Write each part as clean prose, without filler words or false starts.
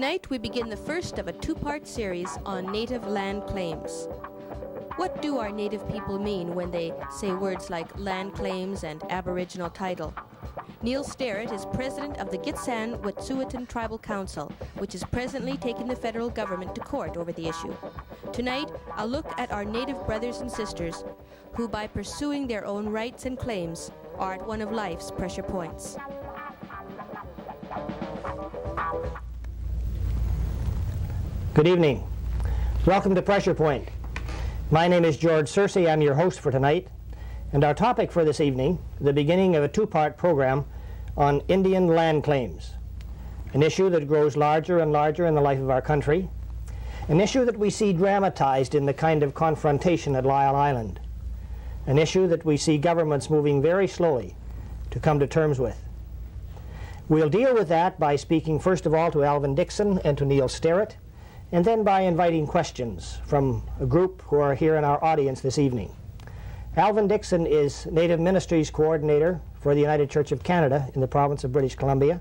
Tonight we begin the first of a two-part series on native land claims. What do our native people mean when they say words like land claims and Aboriginal title? Neil Sterritt is president of the Gitxsan-Wet'suwet'en Tribal Council, which is presently taking the federal government to court over the issue. Tonight, a look at our native brothers and sisters who, by pursuing their own rights and claims, are at one of life's pressure points. Good evening. Welcome to Pressure Point. My name is George Searcy. I'm your host for tonight. And our topic for this evening, the beginning of a two-part program on Indian land claims, an issue that grows larger and larger in the life of our country, an issue that we see dramatized in the kind of confrontation at Lyle Island, an issue that we see governments moving very slowly to come to terms with. We'll deal with that by speaking first of all to Alvin Dixon and to Neil Sterritt, and then by inviting questions from a group who are here in our audience this evening. Alvin Dixon is Native Ministries Coordinator for the United Church of Canada in the province of British Columbia.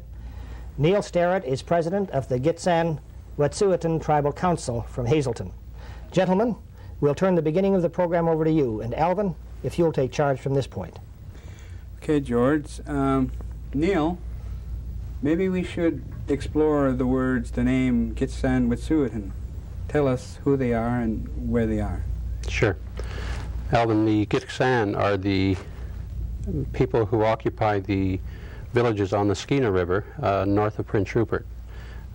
Neil Sterritt is President of the Gitxsan-Wet'suwet'en Tribal Council from Hazelton. Gentlemen, we'll turn the beginning of the program over to you, and Alvin, if you'll take charge from this point. Okay, George. Neil, maybe we should explore the words, the name Gitxsan-Wet'suwet'en. Tell us who they are and where they are. Sure. Alvin, the Gitxsan are the people who occupy the villages on the Skeena River north of Prince Rupert.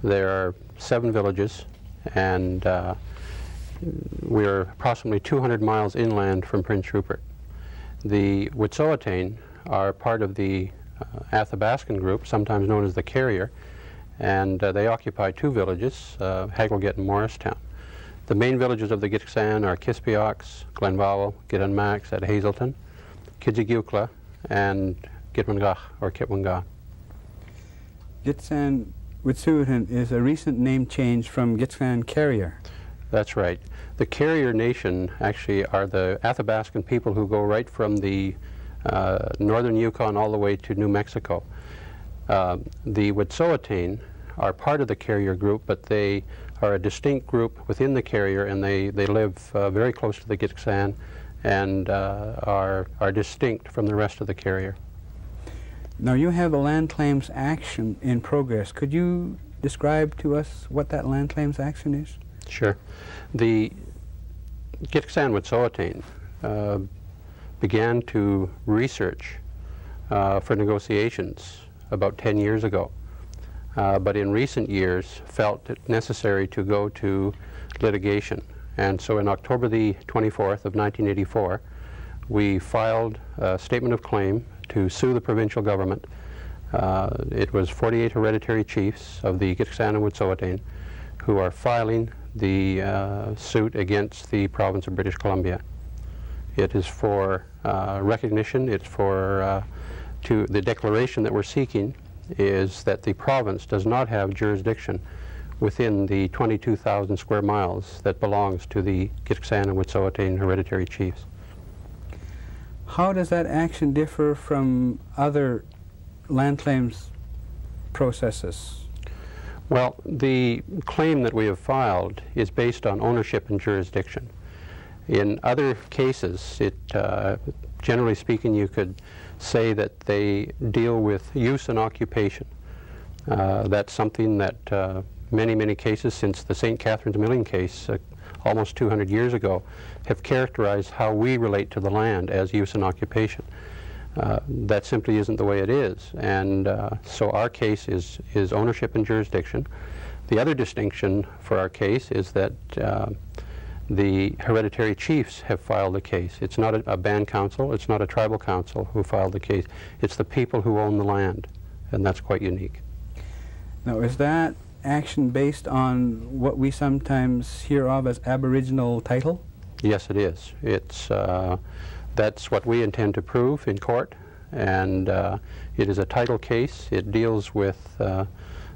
There are 7 villages, and we're approximately 200 miles inland from Prince Rupert. The Wet'suwet'en are part of the Athabascan group, sometimes known as the Carrier, and they occupy 2 villages, Hagelget and Morristown. The main villages of the Gitxsan are Kispiox, Glenvowel, Gitanmax at Hazelton, Kidzigukla, and Gitwangah or Kitwangah. Gitxsan-Wet'suwet'en is a recent name change from Gitxsan Carrier. That's right. The Carrier Nation actually are the Athabascan people who go right from the northern Yukon all the way to New Mexico. The Wet'suwet'en are part of the Carrier group, but they are a distinct group within the Carrier, and they live very close to the Gitxsan and are distinct from the rest of the Carrier. Now you have a land claims action in progress. Could you describe to us what that land claims action is? Sure. The Gitxsan-Wet'suwet'en began to research for negotiations about 10 years ago, but in recent years felt it necessary to go to litigation. And so in October the 24th of 1984, we filed a statement of claim to sue the provincial government. It was 48 hereditary chiefs of the Gitxsan and Wet'suwet'en who are filing the suit against the province of British Columbia. It is for recognition. It's for the declaration that we're seeking is that the province does not have jurisdiction within the 22,000 square miles that belongs to the Gitxsan and Wet'suwet'en hereditary chiefs. How does that action differ from other land claims processes? Well, the claim that we have filed is based on ownership and jurisdiction. In other cases, generally speaking, you could say that they deal with use and occupation. That's something that many cases since the St. Catharines Milling case almost 200 years ago have characterized how we relate to the land as use and occupation. That simply isn't the way it is, and so our case is ownership and jurisdiction. The other distinction for our case is that the hereditary chiefs have filed the case. It's not a band council, it's not a tribal council who filed the case. It's the people who own the land, and that's quite unique. Now, is that action based on what we sometimes hear of as Aboriginal title? Yes, it is. That's what we intend to prove in court, and it is a title case. It deals with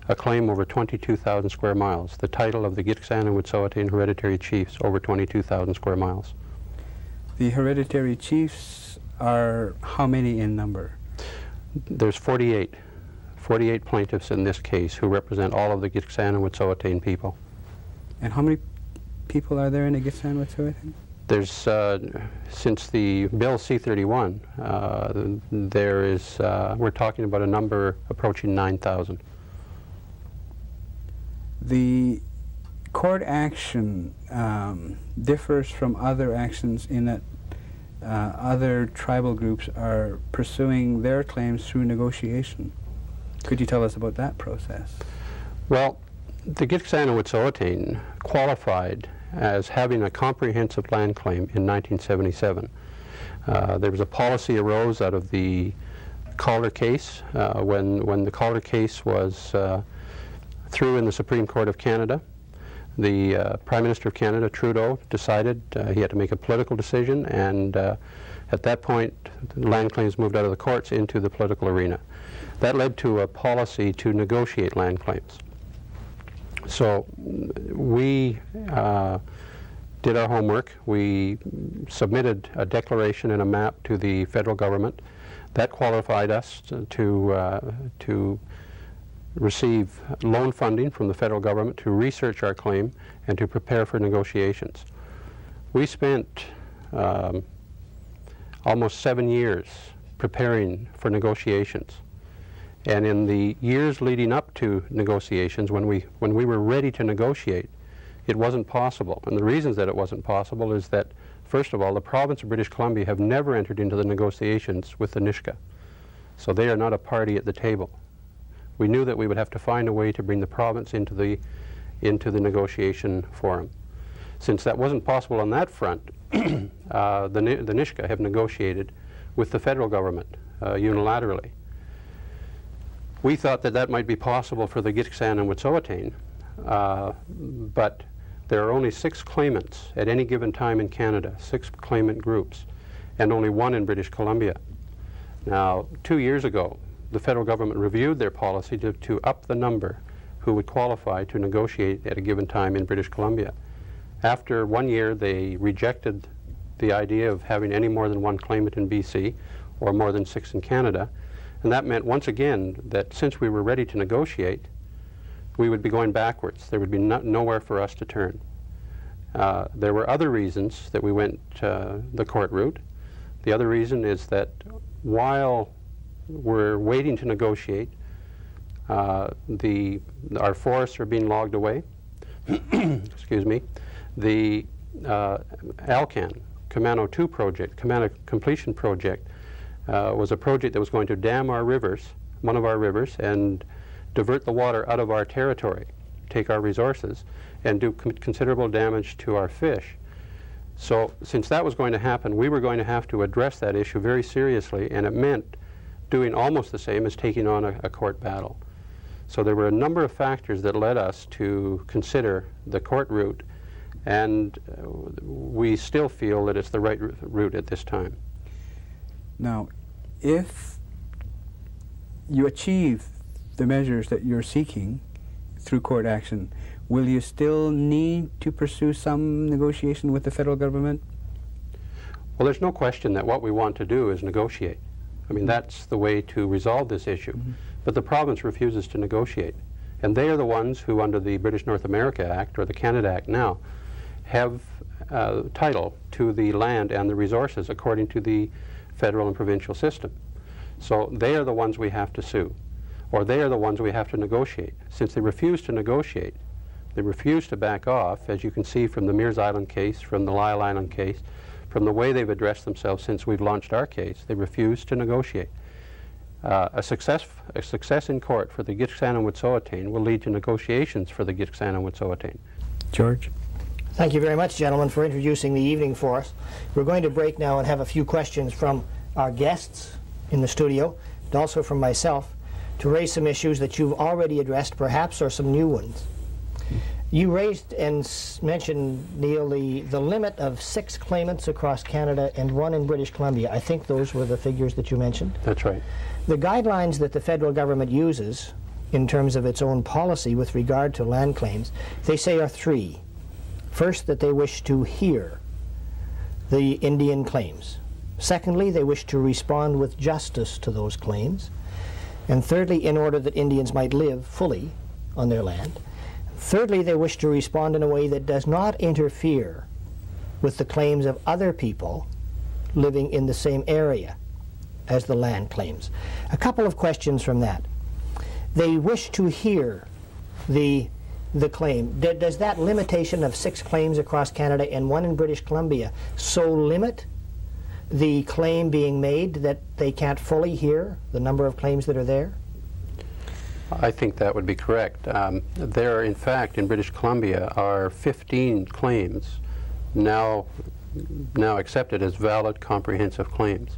a claim over 22,000 square miles, the title of the Gitxsan and Wet'suwet'en hereditary chiefs over 22,000 square miles. The hereditary chiefs are how many in number? There's 48 48 plaintiffs in this case who represent all of the Gitxsan and Wet'suwet'en people. And how many people are there in the Gitxsan and Wet'suwet'en? There's, since the Bill C-31, there is, we're talking about a number approaching 9,000. The court action differs from other actions in that other tribal groups are pursuing their claims through negotiation. Could you tell us about that process? Well, the Gitxsan and Wet'suwet'en qualified as having a comprehensive land claim in 1977. There was a policy arose out of the Calder case when the Calder case was through in the Supreme Court of Canada. The Prime Minister of Canada, Trudeau, decided he had to make a political decision, and at that point land claims moved out of the courts into the political arena. That led to a policy to negotiate land claims. So we did our homework. We submitted a declaration and a map to the federal government. That qualified us to receive loan funding from the federal government to research our claim and to prepare for negotiations. We spent almost 7 years preparing for negotiations. And in the years leading up to negotiations, when we were ready to negotiate, it wasn't possible. And the reasons that it wasn't possible is that, first of all, the province of British Columbia have never entered into the negotiations with the Nisga'a. So they are not a party at the table. We knew that we would have to find a way to bring the province into the negotiation forum. Since that wasn't possible on that front, the Nisga'a have negotiated with the federal government unilaterally. We thought that that might be possible for the Gitxsan and Wet'suwet'en, but there are only 6 claimants at any given time in Canada, 6 claimant groups, and only 1 in British Columbia. Now, 2 years ago, the federal government reviewed their policy to up the number who would qualify to negotiate at a given time in British Columbia. After 1 year, they rejected the idea of having any more than 1 claimant in BC or more than 6 in Canada. And that meant, once again, that since we were ready to negotiate, we would be going backwards. There would be nowhere for us to turn. There were other reasons that we went the court route. The other reason is that while we're waiting to negotiate, our forests are being logged away. Excuse me. The ALCAN, Camano 2 project, Camano Completion Project, was a project that was going to dam our rivers, one of our rivers, and divert the water out of our territory, take our resources, and do considerable damage to our fish. So since that was going to happen, we were going to have to address that issue very seriously, and it meant doing almost the same as taking on a court battle. So there were a number of factors that led us to consider the court route, and we still feel that it's the right route at this time. Now, if you achieve the measures that you're seeking through court action, will you still need to pursue some negotiation with the federal government? Well, there's no question that what we want to do is negotiate. I mean, that's the way to resolve this issue. Mm-hmm. But the province refuses to negotiate. And they are the ones who, under the British North America Act, or the Canada Act now, have title to the land and the resources according to the federal and provincial system. So they are the ones we have to sue, or they are the ones we have to negotiate. Since they refuse to negotiate, they refuse to back off, as you can see from the Mears Island case, from the Lyle Island case, from the way they've addressed themselves since we've launched our case. They refuse to negotiate. A success in court for the Gitxsan and Wet'suwet'en will lead to negotiations for the Gitxsan and Wet'suwet'en. George? Thank you very much, gentlemen, for introducing the evening for us. We're going to break now and have a few questions from our guests in the studio, and also from myself, to raise some issues that you've already addressed, perhaps, or some new ones. You raised and mentioned, Neil, the limit of 6 claimants across Canada and 1 in British Columbia. I think those were the figures that you mentioned. That's right. The guidelines that the federal government uses in terms of its own policy with regard to land claims, they say are 3. First, that they wish to hear the Indian claims. Secondly, they wish to respond with justice to those claims. And thirdly, in order that Indians might live fully on their land. Thirdly, they wish to respond in a way that does not interfere with the claims of other people living in the same area as the land claims. A couple of questions from that. They wish to hear the claim. Does that limitation of 6 claims across Canada and 1 in British Columbia so limit the claim being made that they can't fully hear the number of claims that are there? I think that would be correct. There, in fact, in British Columbia are 15 claims now accepted as valid comprehensive claims.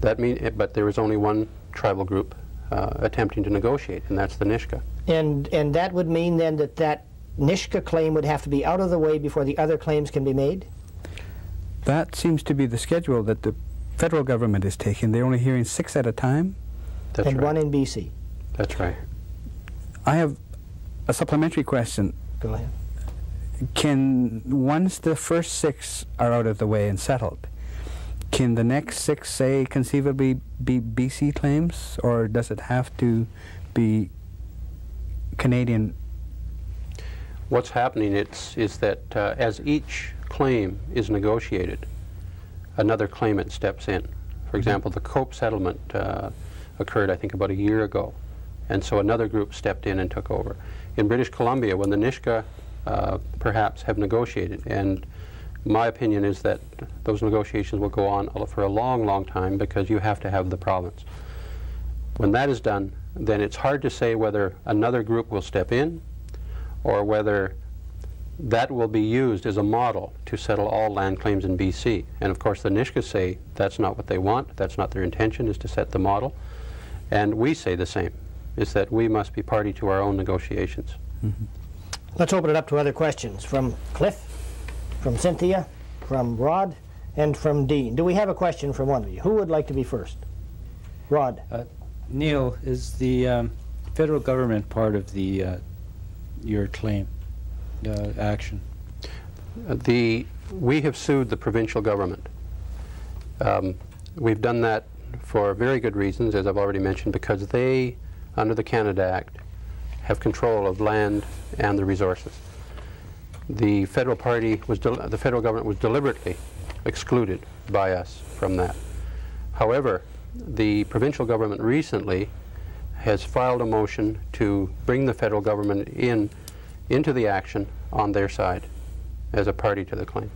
That but there is only one tribal group attempting to negotiate, and that's the Nisga'a. And that would mean then that Nisga'a claim would have to be out of the way before the other claims can be made? That seems to be the schedule that the federal government is taking. They're only hearing 6 at a time. That's and right. 1 in BC. That's right. I have a supplementary question. Go ahead. Once the first 6 are out of the way and settled, can the next 6, say, conceivably be BC claims, or does it have to be Canadian? What's happening is that as each claim is negotiated, another claimant steps in. For example, the Cope settlement occurred, I think, about a year ago, and so another group stepped in and took over. In British Columbia, when the Nisga'a perhaps have negotiated, and my opinion is that those negotiations will go on for a long, long time because you have to have the province. When that is done, then it's hard to say whether another group will step in or whether that will be used as a model to settle all land claims in BC. And of course the Nisga'a say that's not what they want, that's not their intention, is to set the model. And we say the same, is that we must be party to our own negotiations. Mm-hmm. Let's open it up to other questions from Cliff, from Cynthia, from Rod, and from Dean. Do we have a question from one of you? Who would like to be first? Rod. Neil, is the federal government part of the your claim action? We have sued the provincial government. We've done that for very good reasons, as I've already mentioned, because they, under the Canada Act, have control of land and the resources. The federal government was deliberately excluded by us from that. However, the provincial government recently has filed a motion to bring the federal government into the action on their side as a party to the claim.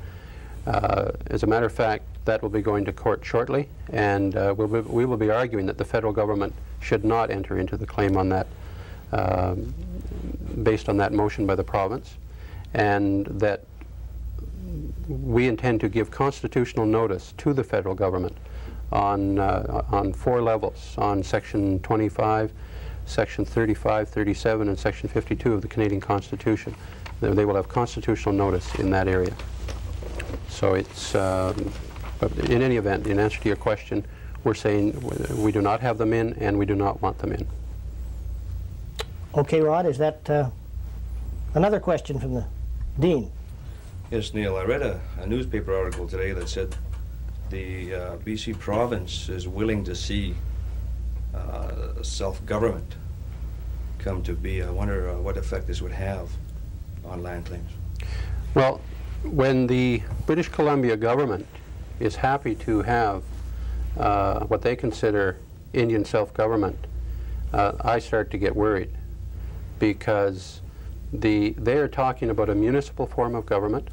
As a matter of fact, that will be going to court shortly, and we will be arguing that the federal government should not enter into the claim on that, based on that motion by the province, and that we intend to give constitutional notice to the federal government on 4 levels, on Section 25, Section 35, 37, and Section 52 of the Canadian Constitution. They will have constitutional notice in that area. So it's, but in any event, in answer to your question, we're saying we do not have them in and we do not want them in. Okay, Rod, is that another question from the Dean? Yes, Neil, I read a newspaper article today that said the BC province is willing to see self-government come to be. I wonder what effect this would have on land claims. Well, when the British Columbia government is happy to have what they consider Indian self-government, I start to get worried, because they are talking about a municipal form of government.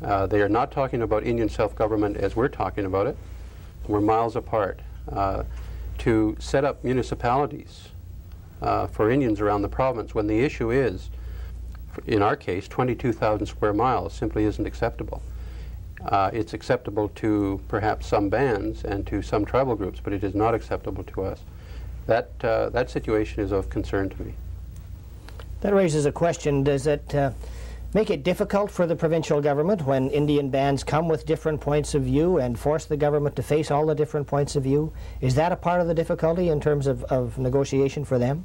They are not talking about Indian self-government as we're talking about it. We're miles apart. To set up municipalities for Indians around the province, when the issue is, in our case, 22,000 square miles, simply isn't acceptable. It's acceptable to perhaps some bands and to some tribal groups, but it is not acceptable to us. That situation is of concern to me. That raises a question. Does it make it difficult for the provincial government when Indian bands come with different points of view and force the government to face all the different points of view? Is that a part of the difficulty in terms of negotiation for them?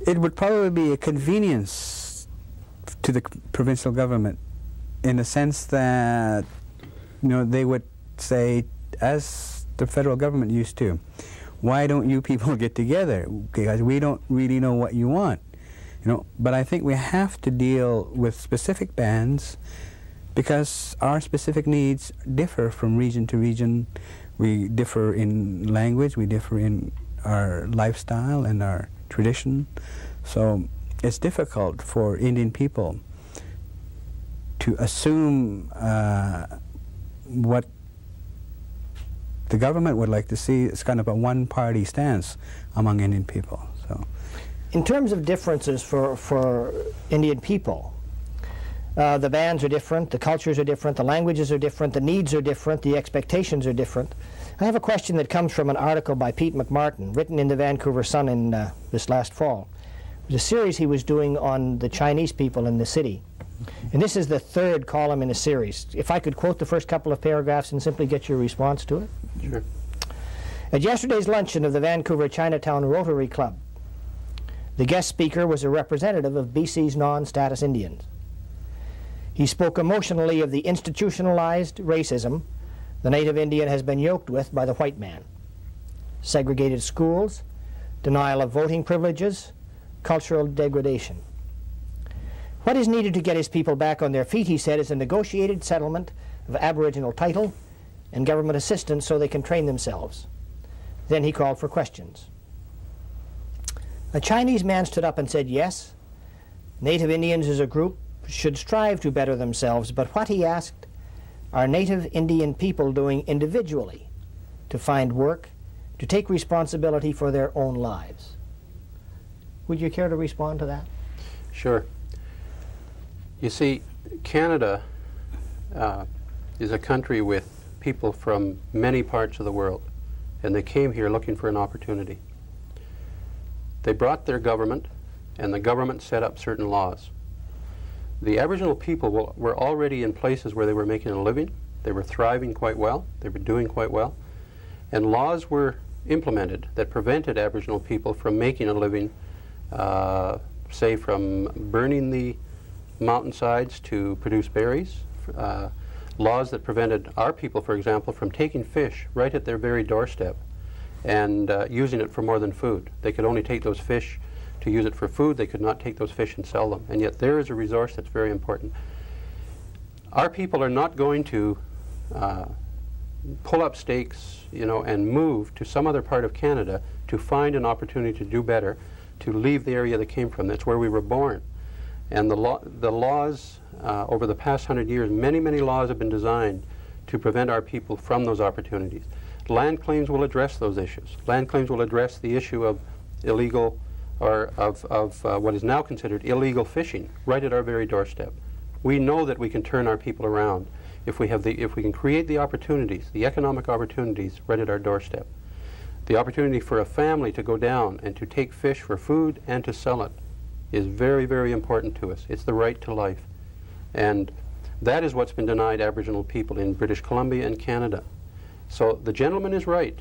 It would probably be a convenience to the provincial government, in the sense that, you know, they would say, as the federal government used to, why don't you people get together? Because we don't really know what you want. But I think we have to deal with specific bands because our specific needs differ from region to region. We differ in language, we differ in our lifestyle and our tradition. So it's difficult for Indian people to assume what the government would like to see is kind of a one-party stance among Indian people. So, in terms of differences for Indian people, the bands are different, the cultures are different, the languages are different, the needs are different, the expectations are different. I have a question that comes from an article by Pete McMartin, written in the Vancouver Sun in this last fall. It was a series he was doing on the Chinese people in the city. And this is the third column in a series. If I could quote the first couple of paragraphs and simply get your response to it. Sure. At yesterday's luncheon of the Vancouver Chinatown Rotary Club, the guest speaker was a representative of BC's non-status Indians. He spoke emotionally of the institutionalized racism the native Indian has been yoked with by the white man. Segregated schools, denial of voting privileges, cultural degradation. What is needed to get his people back on their feet, he said, is a negotiated settlement of Aboriginal title and government assistance so they can train themselves. Then he called for questions. A Chinese man stood up and said, yes, native Indians as a group should strive to better themselves, but what, he asked, are native Indian people doing individually to find work, to take responsibility for their own lives? Would you care to respond to that? Sure. You see, Canada is a country with people from many parts of the world, and they came here looking for an opportunity. They brought their government, and the government set up certain laws. The Aboriginal people were already in places where they were making a living. They were thriving quite well. They were doing quite well. And laws were implemented that prevented Aboriginal people from making a living, say from burning the mountainsides to produce berries. Laws that prevented our people, for example, from taking fish right at their very doorstep and using it for more than food. They could only take those fish to use it for food. They could not take those fish and sell them. And yet there is a resource that's very important. Our people are not going to pull up stakes, and move to some other part of Canada to find an opportunity to do better, to leave the area they came from. That's where we were born. And the laws over the past 100 years, many, many laws have been designed to prevent our people from those opportunities. Land claims will address those issues. Land claims will address the issue of illegal, or of what is now considered illegal fishing right at our very doorstep. We know that we can turn our people around if we can create the opportunities, the economic opportunities right at our doorstep. The opportunity for a family to go down and to take fish for food and to sell it is very, very important to us. It's the right to life. And that is what's been denied Aboriginal people in British Columbia and Canada. So the gentleman is right,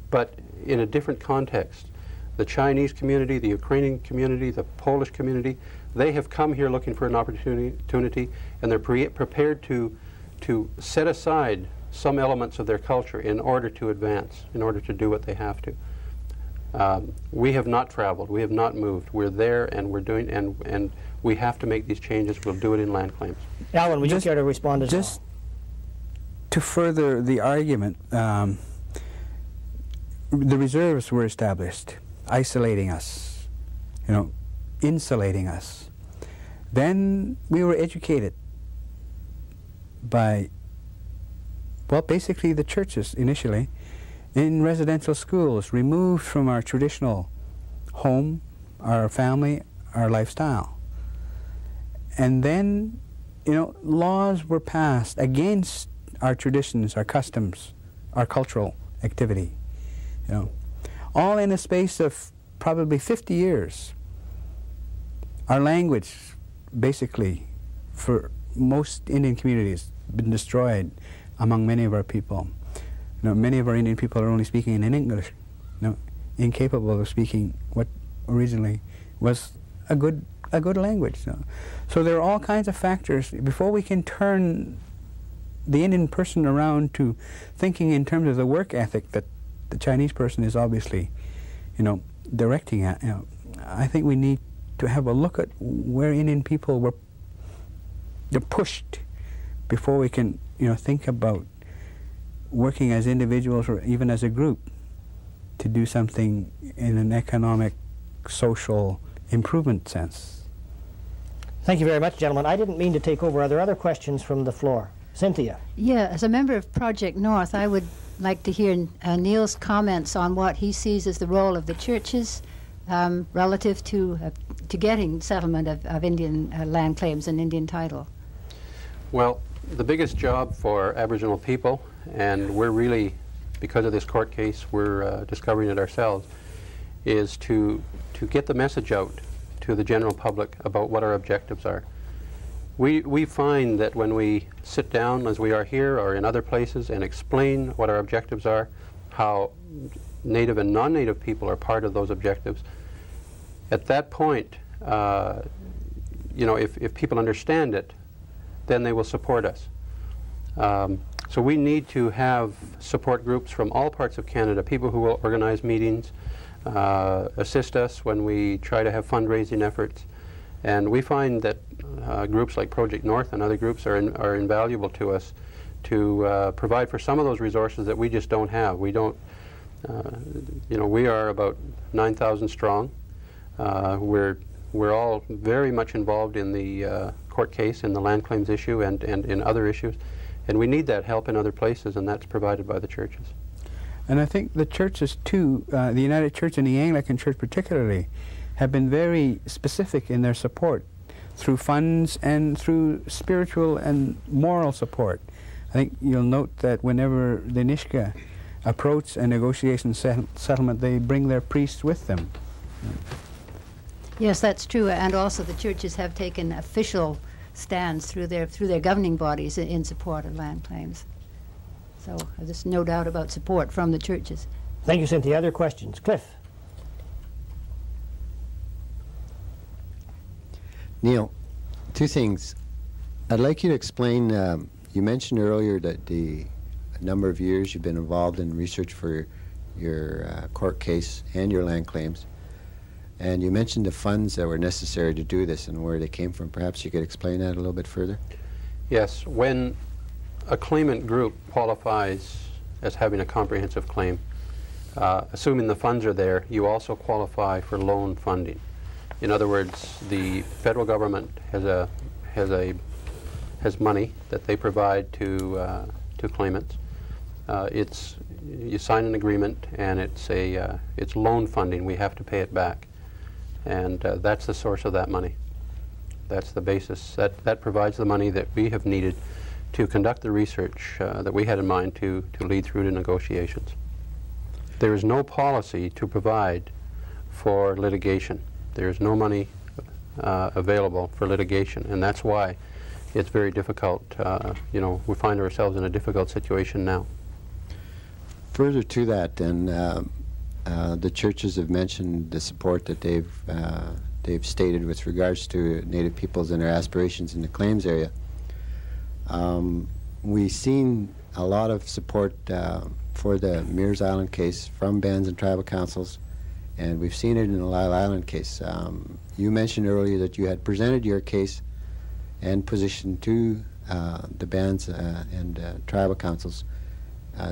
but in a different context. The Chinese community, the Ukrainian community, the Polish community, they have come here looking for an opportunity, and they're prepared to set aside some elements of their culture in order to advance, in order to do what they have to. We have not traveled, we have not moved. We're there and we're doing, and we have to make these changes. We'll do it in land claims. Alvin, would you care to respond as well? Just to further the argument, the reserves were established, isolating us, insulating us. Then we were educated by, well, basically the churches initially, in residential schools, removed from our traditional home, our family, our lifestyle. And then, laws were passed against our traditions, our customs, our cultural activity, all in a space of probably 50 years. Our language, basically, for most Indian communities, been destroyed among many of our people. Many of our Indian people are only speaking in English, incapable of speaking what originally was a good language. So there are all kinds of factors. Before we can turn the Indian person around to thinking in terms of the work ethic that the Chinese person is obviously, directing at. I think we need to have a look at where Indian people they're pushed before we can, think about working as individuals or even as a group to do something in an economic, social improvement sense. Thank you very much, gentlemen. I didn't mean to take over. Are there other questions from the floor? Cynthia. Yeah, as a member of Project North, I would like to hear Neil's comments on what he sees as the role of the churches relative to getting settlement of Indian land claims and Indian title. Well, the biggest job for Aboriginal people, and we're really, because of this court case, we're discovering it ourselves, is to get the message out to the general public about what our objectives are. We find that when we sit down, as we are here or in other places, and explain what our objectives are, how Native and non-Native people are part of those objectives, at that point, if people understand it, then they will support us. So we need to have support groups from all parts of Canada, people who will organize meetings, assist us when we try to have fundraising efforts. And we find that groups like Project North and other groups are invaluable to us to provide for some of those resources that we just don't have. We don't, we are about 9,000 strong. We're all very much involved in the court case, in the land claims issue, and in other issues. And we need that help in other places, and that's provided by the churches. And I think the churches too, the United Church and the Anglican Church particularly, have been very specific in their support through funds and through spiritual and moral support. I think you'll note that whenever the Nisga'a approach a negotiation settlement, they bring their priests with them. Yes, that's true, and also the churches have taken official stands through their governing bodies in support of land claims. So there's no doubt about support from the churches. Thank you, Cynthia. Other questions? Cliff. Neil, two things. I'd like you to explain, you mentioned earlier that a number of years you've been involved in research for your court case and your land claims. And you mentioned the funds that were necessary to do this and where they came from. Perhaps you could explain that a little bit further? Yes. When a claimant group qualifies as having a comprehensive claim, assuming the funds are there, you also qualify for loan funding. In other words, the federal government has money that they provide to claimants. You sign an agreement, and it's loan funding. We have to pay it back, and that's the source of that money. That's the basis. That provides the money that we have needed to conduct the research that we had in mind to lead through to negotiations. There is no policy to provide for litigation. There is no money available for litigation, and that's why it's very difficult. We find ourselves in a difficult situation now. Further to that, then, the churches have mentioned the support that they've stated with regards to Native peoples and their aspirations in the claims area. We've seen a lot of support for the Mears Island case from bands and tribal councils, and we've seen it in the Lyle Island case. You mentioned earlier that you had presented your case and position to the bands and tribal councils.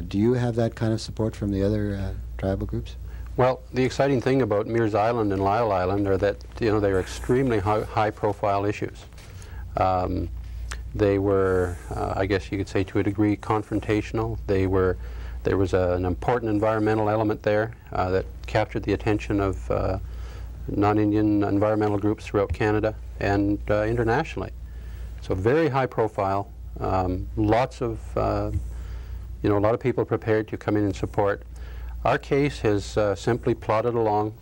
Do you have that kind of support from the other tribal groups? Well, the exciting thing about Mears Island and Lyle Island are that they're extremely high-profile issues. They were, I guess you could say, to a degree, confrontational. There was an important environmental element there that captured the attention of non-Indian environmental groups throughout Canada and internationally. So very high profile. Lots of, a lot of people prepared to come in and support. Our case has simply plodded along.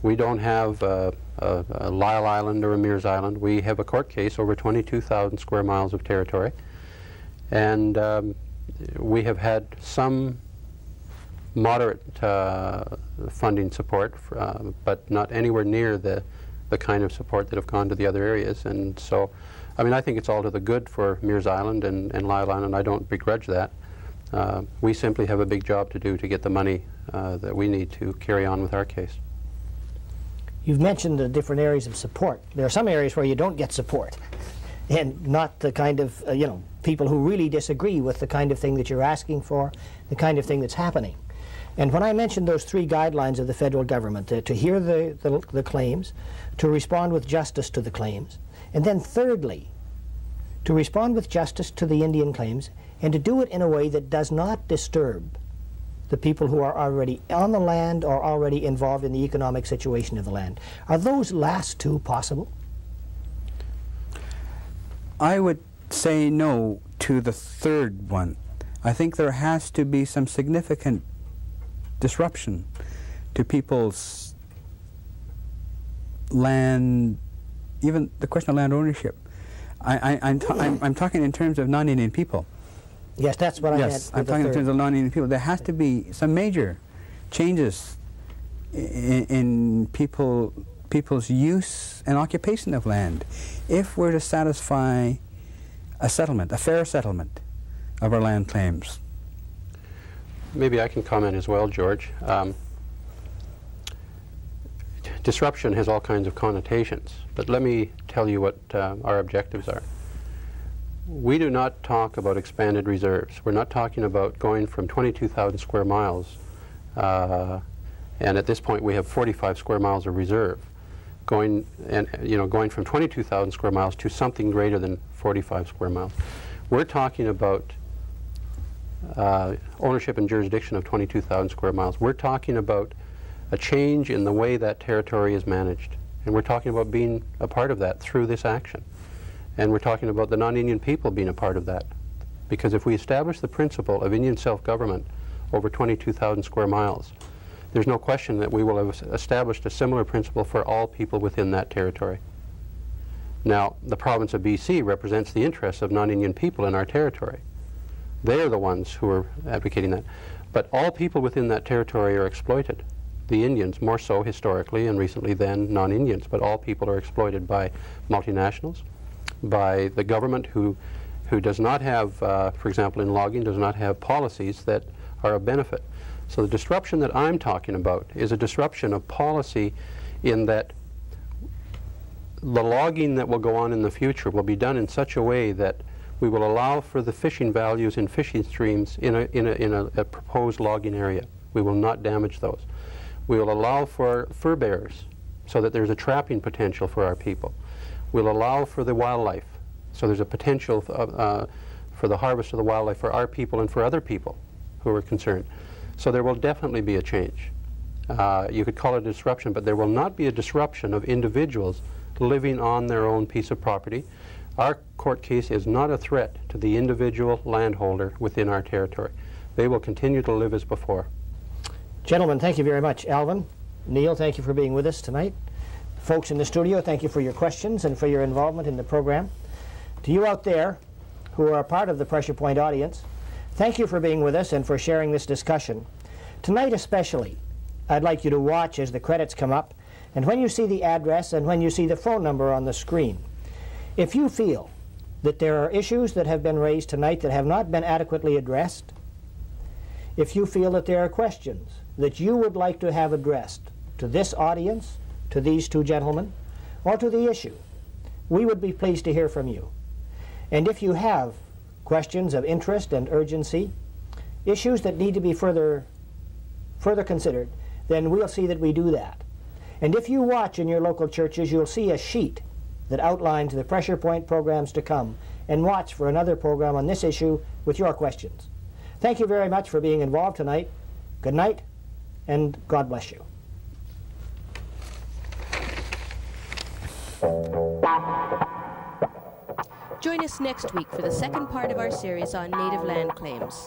We don't have a Lyle Island or a Mears Island. We have a court case over 22,000 square miles of territory. And we have had some moderate funding support, but not anywhere near the kind of support that have gone to the other areas. And so, I think it's all to the good for Mears Island and Lyle Island. I don't begrudge that. We simply have a big job to do to get the money that we need to carry on with our case. You've mentioned the different areas of support. There are some areas where you don't get support, and not the kind of, people who really disagree with the kind of thing that you're asking for, the kind of thing that's happening. And when I mentioned those 3 guidelines of the federal government, to hear the claims, to respond with justice to the claims, and then thirdly, to respond with justice to the Indian claims, and to do it in a way that does not disturb the people who are already on the land or already involved in the economic situation of the land. Are those last 2 possible? I would say no to the third one. I think there has to be some significant disruption to people's land, even the question of land ownership. I'm talking in terms of non-Indian people. Yes, that's what I meant. Yes, I'm talking in terms of non-Indian people. There has to be some major changes in people's use and occupation of land if we're to satisfy a settlement, a fair settlement of our land claims. Maybe I can comment as well, George. Disruption has all kinds of connotations, but let me tell you what our objectives are. We do not talk about expanded reserves. We're not talking about going from 22,000 square miles, and at this point we have 45 square miles of reserve, going from 22,000 square miles to something greater than 45 square miles. We're talking about ownership and jurisdiction of 22,000 square miles. We're talking about a change in the way that territory is managed, and we're talking about being a part of that through this action. And we're talking about the non-Indian people being a part of that. Because if we establish the principle of Indian self-government over 22,000 square miles, there's no question that we will have established a similar principle for all people within that territory. Now, the province of BC represents the interests of non-Indian people in our territory. They're the ones who are advocating that. But all people within that territory are exploited. The Indians, more so historically and recently than non-Indians, but all people are exploited by multinationals, by the government who does not have, for example, in logging, does not have policies that are of benefit. So the disruption that I'm talking about is a disruption of policy in that the logging that will go on in the future will be done in such a way that we will allow for the fishing values in fishing streams in a proposed logging area. We will not damage those. We will allow for fur bearers so that there's a trapping potential for our people. We'll allow for the wildlife, so there's a potential for the harvest of the wildlife for our people and for other people who are concerned. So there will definitely be a change. You could call it a disruption, but there will not be a disruption of individuals living on their own piece of property. Our court case is not a threat to the individual landholder within our territory. They will continue to live as before. Gentlemen, thank you very much. Alvin, Neil, thank you for being with us tonight. Folks in the studio, thank you for your questions and for your involvement in the program. To you out there who are a part of the Pressure Point audience, thank you for being with us and for sharing this discussion. Tonight especially, I'd like you to watch as the credits come up, and when you see the address and when you see the phone number on the screen, if you feel that there are issues that have been raised tonight that have not been adequately addressed, if you feel that there are questions that you would like to have addressed to this audience, to these 2 gentlemen, or to the issue, we would be pleased to hear from you. And if you have questions of interest and urgency, issues that need to be further considered, then we'll see that we do that. And if you watch in your local churches, you'll see a sheet that outlines the Pressure Point programs to come, and watch for another program on this issue with your questions. Thank you very much for being involved tonight. Good night, and God bless you. Join us next week for the second part of our series on native land claims.